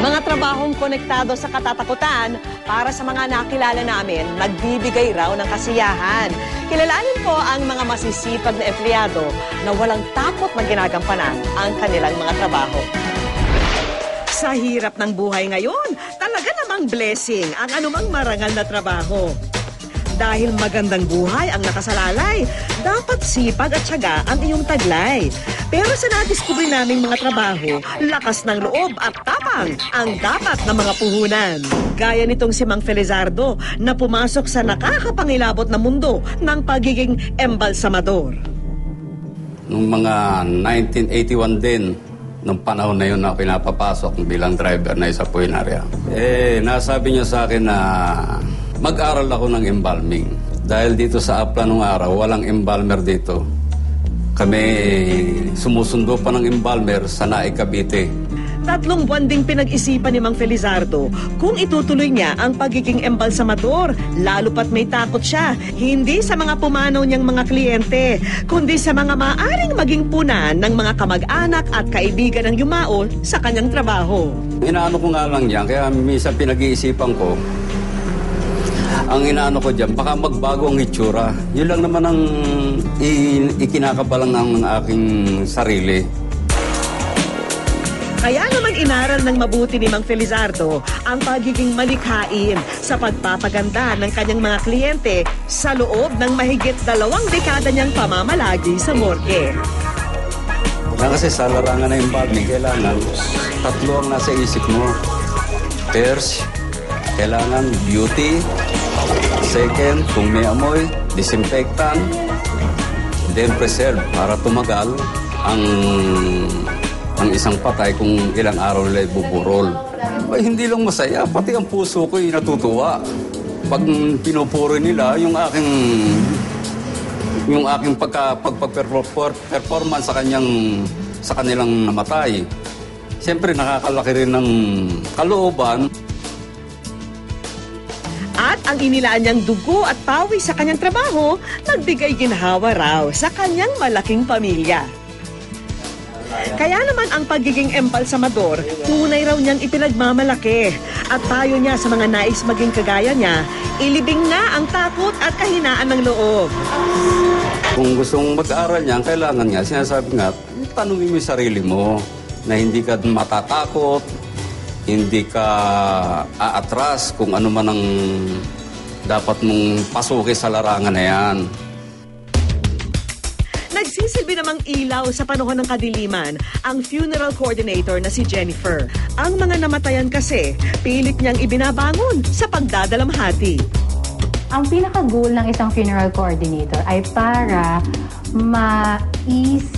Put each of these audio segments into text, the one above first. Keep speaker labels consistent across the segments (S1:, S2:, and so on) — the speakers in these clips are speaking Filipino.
S1: Mga trabahong konektado sa katatakutan para sa mga nakilala namin, nagbibigay raw ng kasiyahan. Kilalanin po ang mga masisipag na empleyado na walang takot na ginagampanan ang kanilang mga trabaho. Sa hirap ng buhay ngayon, talaga namang blessing ang anumang marangal na trabaho. Dahil magandang buhay ang nakasalalay, dapat sipag at tiyaga ang iyong taglay. Pero sa nadiskubre naming mga trabaho, lakas ng loob at tapang ang dapat ng mga puhunan. Gaya nitong si Mang Felizardo na pumasok sa nakakapangilabot na mundo ng pagiging embalsamador.
S2: Noong mga 1981 din, nung panahon na yun na pinapapasok bilang driver na isa puinarya. Nasabi niya sa akin na mag-aral ako ng embalming. Dahil dito sa Apla nung araw, walang embalmer dito. Kami sumusundo pa ng embalmer sa Naik, Cavite.
S1: 3 buwan ding pinag-isipan ni Mang Felizardo kung itutuloy niya ang pagiging embalsamador, lalo pat may takot siya, hindi sa mga pumanaw niyang mga kliyente, kundi sa mga maaring maging punan ng mga kamag-anak at kaibigan ng yumaol sa kanyang trabaho.
S2: Inaano ko nga lang yan, kaya minsan pinag-iisipan ko, ang inaano ko dyan, baka magbago ang itsura. Yun lang naman ang ikinakabalang ng aking sarili.
S1: Kaya naman inaral ng mabuti ni Mang Felizardo ang pagiging malikhain sa pagpapaganda ng kanyang mga kliyente sa loob ng mahigit 2 dekada niyang pamamalagi sa morgue.
S2: Kasi sa larangan na embalming, kailangan 3 ang nasa isip mo. First, kailangan beauty. Second, kung may amoy, disinfectant. Then preserve para tumagal ang isang patay kung ilang araw nila ibuburol. Hindi lang masaya, pati ang puso ko ay natutuwa. Pag pinupuri nila yung aking pagpa-performance sa kanilang namatay. Siyempre nakakalaki rin ng kalooban.
S1: At ang inilaan niyang dugo at pawis sa kanyang trabaho, nagbigay ginhawa raw sa kanyang malaking pamilya. Kaya naman ang pagiging embalsamador, tunay raw niyang ipinagmamalaki. At payo niya sa mga nais maging kagaya niya, ilibing nga ang takot at kahinaan ng loob.
S2: Kung gustong mag-aaral niya, kailangan nga, sinasabi nga, tanungin mo yung sarili mo na hindi ka matatakot, hindi ka aatras kung ano man ang dapat mong pasukin sa larangan na yan.
S1: Nagsisilbi namang ilaw sa panahon ng kadiliman ang funeral coordinator na si Jennifer. Ang mga namatayan kasi, pilit niyang ibinabangon sa pagdadalamhati.
S3: Ang pinaka-goal ng isang funeral coordinator ay para ma-ease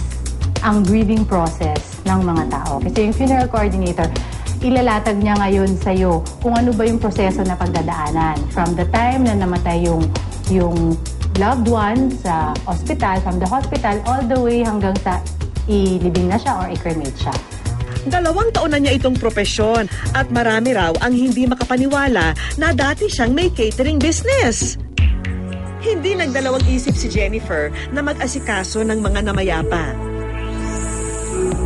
S3: ang grieving process ng mga tao. Kasi yung funeral coordinator, ilalatag niya ngayon sa'yo kung ano ba yung proseso na pagdadaanan. From the time na namatay yung loved one sa hospital, from the hospital, all the way hanggang sa ilibing na siya or i-cremate siya.
S1: 2 taon na niya itong propesyon at marami raw ang hindi makapaniwala na dati siyang may catering business. Hindi nagdalawang isip si Jennifer na mag-asikaso ng mga namayapa.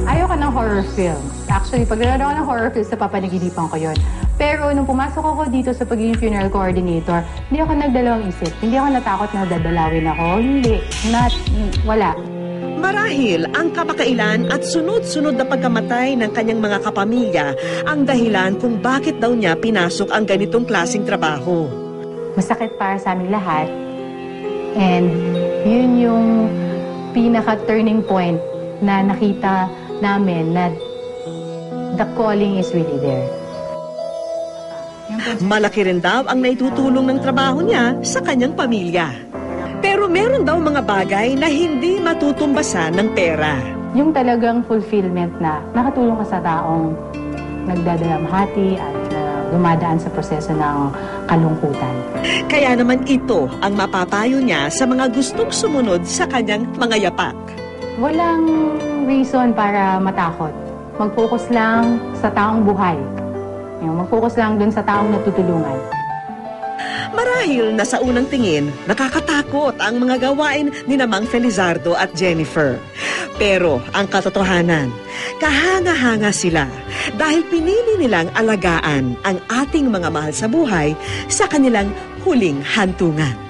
S3: Ayoko ng horror films. Actually, pag nanonood ako ng horror films, napapanaginipan ko yun. Pero nung pumasok ako dito sa pagiging funeral coordinator, hindi ako nagdalawang isip. Hindi ako natakot na dadalawin ako. Hindi. Wala.
S1: Marahil ang kamakailan at sunod-sunod na pagkamatay ng kanyang mga kapamilya ang dahilan kung bakit daw niya pinasok ang ganitong klaseng trabaho.
S3: Masakit para sa aming lahat. And yun yung pinaka-turning point na nakita namin na the calling is really there.
S1: Malaki rin daw ang naitutulong ng trabaho niya sa kanyang pamilya. Pero meron daw mga bagay na hindi matutumbasan ng pera.
S3: Yung talagang fulfillment na nakatulong ka sa taong nagdadalamhati at dumadaan sa proseso ng kalungkutan.
S1: Kaya naman ito ang mapapayo niya sa mga gustong sumunod sa kanyang mga yapak.
S3: Walang reason para matakot. Mag-focus lang sa taong buhay. Mag-focus lang dun sa taong natutulungan.
S1: Marahil na sa unang tingin, nakakatakot ang mga gawain ni Mang Felizardo at Jennifer. Pero ang katotohanan, kahanga-hanga sila dahil pinili nilang alagaan ang ating mga mahal sa buhay sa kanilang huling hantungan.